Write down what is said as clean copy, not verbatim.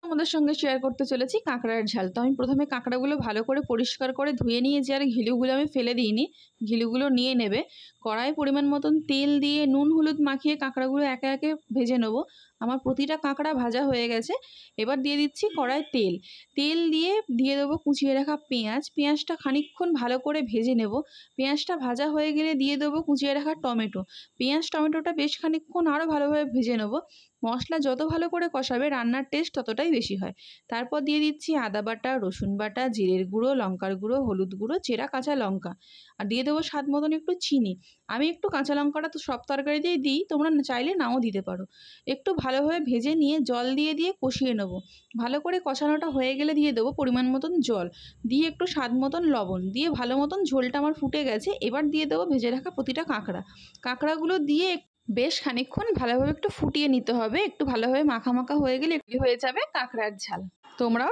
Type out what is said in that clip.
তোমাদের সঙ্গে শেয়ার করতে চলেছি কাঁকড়ার ঝাল। তো আমি প্রথমে কাঁকড়াগুলো ভালো করে পরিষ্কার করে ধুয়ে নিয়েছি, আর ঘিলুগুলো আমি ফেলে দিইনি। ঘিলুগুলো নিয়ে নেবে। কড়াই পরিমাণ মতন তেল দিয়ে নুন হলুদ মাখিয়ে কাঁকড়াগুলো একে একে ভেজে নেবো। আমার প্রতিটা কাঁকড়া ভাজা হয়ে গেছে। এবার দিয়ে দিচ্ছি কড়াই তেল। তেল দিয়ে দেবো কুচিয়ে রাখা পেঁয়াজ। পেঁয়াজটা খানিকক্ষণ ভালো করে ভেজে নেব। পেঁয়াজটা ভাজা হয়ে গেলে দিয়ে দেবো কুচিয়ে রাখা টমেটো। পেঁয়াজ টমেটোটা বেশ খানিকক্ষণ আরও ভালোভাবে ভেজে নেব। মশলা যত ভালো করে কষাবে রান্নার টেস্ট ততটাই বেশি হয়। তারপর দিয়ে দিচ্ছি আদা বাটা, রসুন বাটা, জিরের গুঁড়ো, লঙ্কার গুঁড়ো, হলুদ গুঁড়ো, চেরা কাঁচা লঙ্কা, আর দিয়ে দেবো স্বাদ মতন একটু চিনি। আমি একটু কাঁচা লঙ্কাটা তো সব তরকারিতেই দিই, তোমরা চাইলে নাও দিতে পারো। একটু ভালোভাবে ভেজে নিয়ে জল দিয়ে কষিয়ে নেবো। ভালো করে কষানোটা হয়ে গেলে দিয়ে দেবো পরিমাণ মতন জল, দিয়ে একটু স্বাদ মতন লবণ দিয়ে ভালো মতন ঝোলটা আমার ফুটে গেছে। এবার দিয়ে দেবো ভেজে রাখা প্রতিটা কাঁকড়াগুলো দিয়ে বেশ খানিকক্ষণ ভালোভাবে একটু ফুটিয়ে নিতে হবে। একটু ভালোভাবে মাখা মাখা হয়ে গেলে হয়ে যাবে কাঁকড়ার ঝাল। তোমরাও